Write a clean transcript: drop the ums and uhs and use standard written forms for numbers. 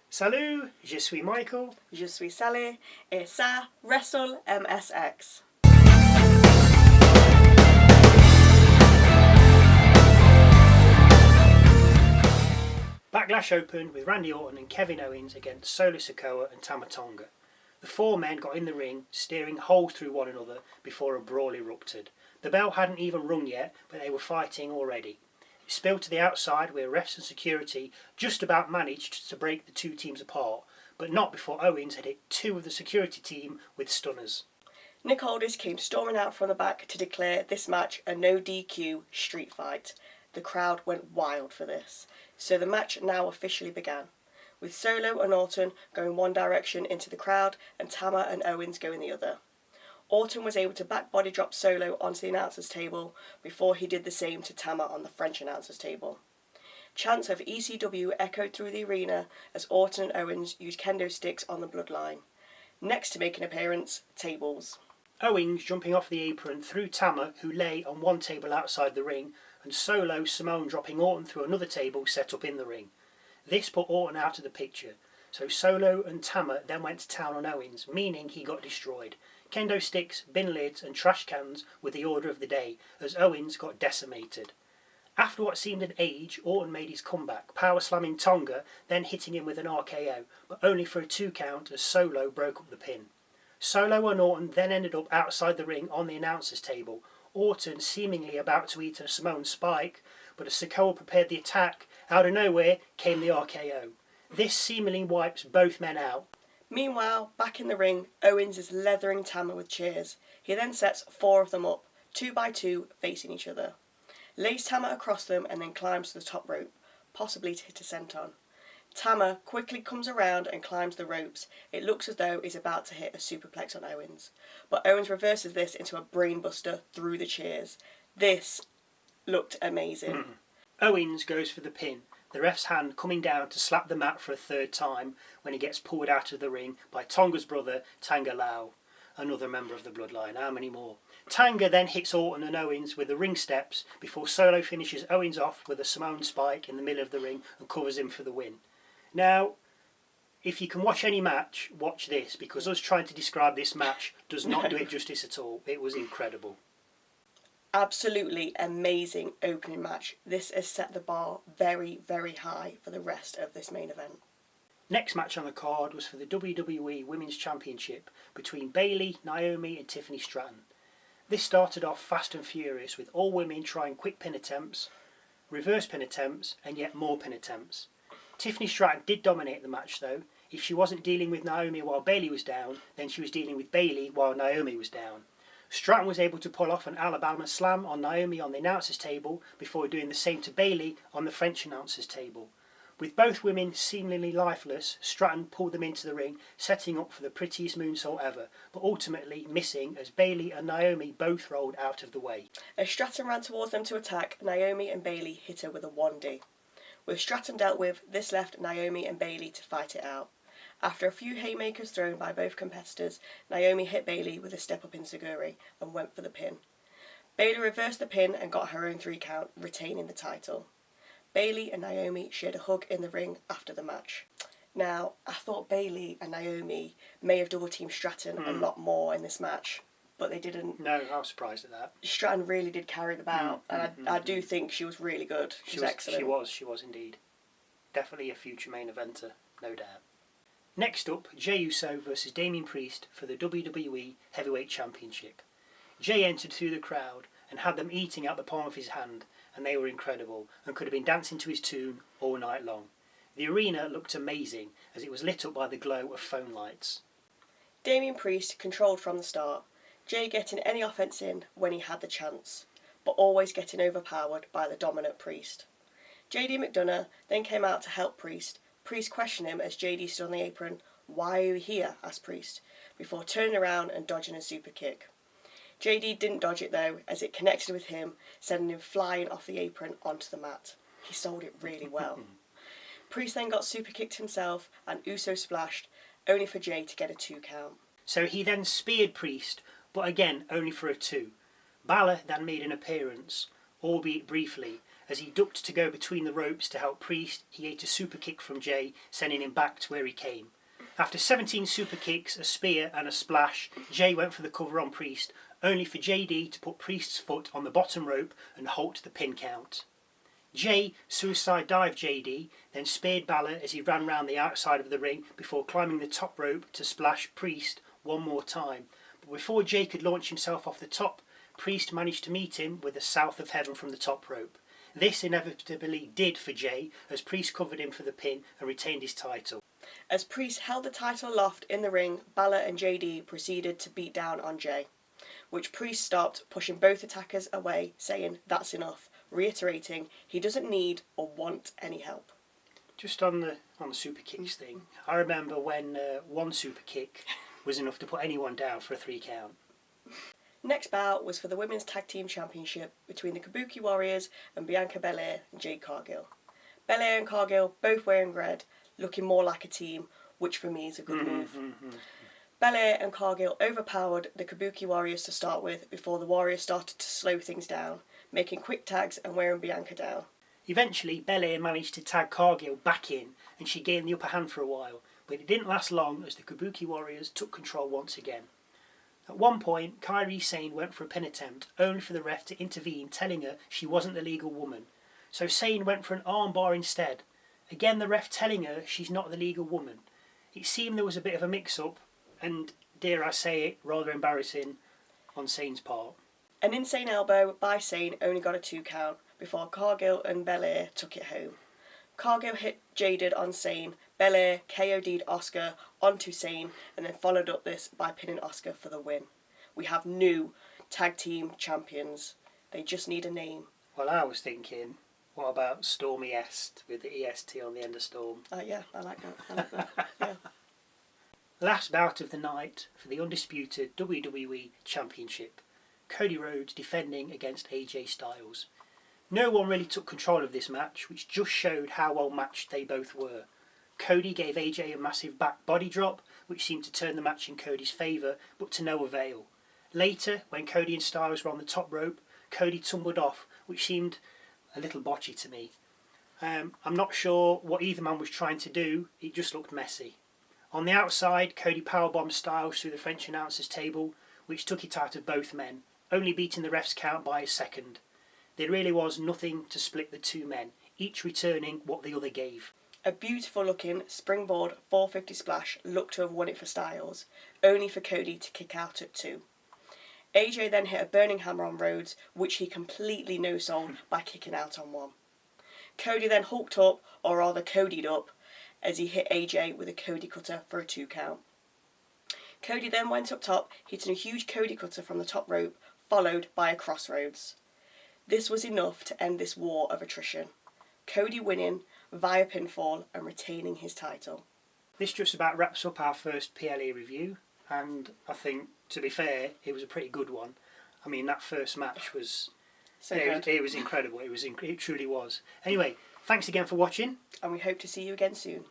Salut, je suis Michael. Je suis Sally, et ça, Wrestle MSX. Backlash opened with Randy Orton and Kevin Owens against Solo Sikoa and Tama Tonga. The four men got in the ring, steering holes through one another before a brawl erupted. The bell hadn't even rung yet, but they were fighting already. It spilled to the outside where refs and security just about managed to break the two teams apart, but not before Owens had hit two of the security team with stunners. Nick Aldis came storming out from the back to declare this match a no DQ street fight. The crowd went wild for this, so the match now officially began, with Solo and Orton going one direction into the crowd and Tama and Owens going the other. Orton was able to back body drop Solo onto the announcer's table before he did the same to Tama on the French announcer's table. Chants of ECW echoed through the arena as Orton and Owens used kendo sticks on the Bloodline. Next to make an appearance, tables. Owens jumping off the apron threw Tama, who lay on one table outside the ring, and Solo Simone dropping Orton through another table set up in the ring. This put Orton out of the picture, so Solo and Tama then went to town on Owens, meaning he got destroyed. Kendo sticks, bin lids and trash cans were the order of the day, as Owens got decimated. After what seemed an age, Orton made his comeback, power slamming Tonga, then hitting him with an RKO, but only for a 2 count as Solo broke up the pin. Solo and Orton then ended up outside the ring on the announcer's table, Orton seemingly about to eat a Simone spike, but as Sikoa prepared the attack, out of nowhere came the RKO. This seemingly wipes both men out. Meanwhile, back in the ring, Owens is leathering Tama with chairs. He then sets 4 of them up, 2 by 2, facing each other. Lays Tama across them and then climbs to the top rope, possibly to hit a senton. Tama quickly comes around and climbs the ropes. It looks as though he's about to hit a superplex on Owens, but Owens reverses this into a brainbuster through the chairs. This looked amazing. Owens goes for the pin, the ref's hand coming down to slap the mat for a 3rd time when he gets pulled out of the ring by Tonga's brother, Tanga Lau, another member of the Bloodline. How many more? Tanga then hits Orton and Owens with the ring steps before Solo finishes Owens off with a Simone spike in the middle of the ring and covers him for the win. Now, if you can watch any match, watch this, because us trying to describe this match does not do it justice at all. It was incredible. Absolutely amazing opening match. This has set the bar very, very high for the rest of this main event. Next match on the card was for the WWE Women's Championship between Bayley, Naomi and Tiffany Stratton. This started off fast and furious with all women trying quick pin attempts, reverse pin attempts and yet more pin attempts. Tiffany Stratton did dominate the match though. If she wasn't dealing with Naomi while Bayley was down, then she was dealing with Bayley while Naomi was down. Stratton was able to pull off an Alabama slam on Naomi on the announcer's table before doing the same to Bayley on the French announcer's table. With both women seemingly lifeless, Stratton pulled them into the ring, setting up for the prettiest moonsault ever, but ultimately missing as Bayley and Naomi both rolled out of the way. As Stratton ran towards them to attack, Naomi and Bayley hit her with a 1D. With Stratton dealt with, this left Naomi and Bayley to fight it out. After a few haymakers thrown by both competitors, Naomi hit Bayley with a step-up enziguri and went for the pin. Bayley reversed the pin and got her own 3 count, retaining the title. Bayley and Naomi shared a hug in the ring after the match. Now, I thought Bayley and Naomi may have double-teamed Stratton a lot more in this match, but they didn't. No, I was surprised at that. Stratton really did carry the bout, and I do think she was really good. She was excellent. She was indeed. Definitely a future main eventer, no doubt. Next up, Jey Uso versus Damian Priest for the WWE Heavyweight Championship. Jey entered through the crowd and had them eating out the palm of his hand, and they were incredible and could have been dancing to his tune all night long. The arena looked amazing as it was lit up by the glow of phone lights. Damian Priest controlled from the start, Jey getting any offense in when he had the chance, but always getting overpowered by the dominant Priest. JD McDonough then came out to help Priest. Priest questioned him as JD stood on the apron. "Why are you here?" asked Priest, before turning around and dodging a super kick. JD didn't dodge it though, as it connected with him, sending him flying off the apron onto the mat. He sold it really well. Priest then got super kicked himself and Uso splashed, only for Jey to get a 2 count. So he then speared Priest, but again only for a 2. Balor then made an appearance, albeit briefly, As he ducked to go between the ropes to help Priest, he ate a super kick from Jay, sending him back to where he came. After 17 super kicks, a spear and a splash, Jay went for the cover on Priest, only for JD to put Priest's foot on the bottom rope and halt the pin count. Jay suicide dived JD, then speared Balor as he ran round the outside of the ring before climbing the top rope to splash Priest one more time. But before Jay could launch himself off the top, Priest managed to meet him with a South of Heaven from the top rope. This inevitably did for Jay, as Priest covered him for the pin and retained his title. As Priest held the title aloft in the ring, Balor and JD proceeded to beat down on Jay, which Priest stopped, pushing both attackers away, saying that's enough, reiterating he doesn't need or want any help. Just on the super kicks thing, I remember when one super kick was enough to put anyone down for a 3 count. Next bout was for the Women's Tag Team Championship between the Kabuki Warriors and Bianca Belair and Jade Cargill. Belair and Cargill both wearing red, looking more like a team, which for me is a good move. Belair and Cargill overpowered the Kabuki Warriors to start with before the Warriors started to slow things down, making quick tags and wearing Bianca down. Eventually, Belair managed to tag Cargill back in and she gained the upper hand for a while, but it didn't last long as the Kabuki Warriors took control once again. At one point, Kairi Sane went for a pin attempt, only for the ref to intervene, telling her she wasn't the legal woman. So Sane went for an armbar instead. Again, the ref telling her she's not the legal woman. It seemed there was a bit of a mix-up, and, dare I say it, rather embarrassing on Sane's part. An insane elbow by Sane only got a 2 count before Cargill and Belair took it home. Cargill hit Jaded on Sane, Belair KO'd Asuka onto Sane, and then followed up this by pinning Asuka for the win. We have new tag team champions. They just need a name. Well, I was thinking, what about StormEST with the EST on the end of Storm? Yeah, I like that. Yeah. Last bout of the night for the undisputed WWE Championship. Cody Rhodes defending against AJ Styles. No one really took control of this match, which just showed how well matched they both were. Cody gave AJ a massive back body drop, which seemed to turn the match in Cody's favour, but to no avail. Later, when Cody and Styles were on the top rope, Cody tumbled off, which seemed a little botchy to me. I'm not sure what either man was trying to do, it just looked messy. On the outside, Cody powerbombed Styles through the French announcer's table, which took it out of both men, only beating the ref's count by a second. There really was nothing to split the two men, each returning what the other gave. A beautiful looking springboard 450 splash looked to have won it for Styles, only for Cody to kick out at 2. AJ then hit a burning hammer on Rhodes, which he completely no-sold by kicking out on 1. Cody then hulked up, or rather Cody'd up, as he hit AJ with a Cody cutter for a 2 count. Cody then went up top, hitting a huge Cody cutter from the top rope, followed by a crossroads. This was enough to end this war of attrition. Cody winning via pinfall and retaining his title. This just about wraps up our first PLE review, and I think, to be fair, it was a pretty good one. I mean, that first match was... It was incredible. It truly was. Anyway, thanks again for watching. And we hope to see you again soon.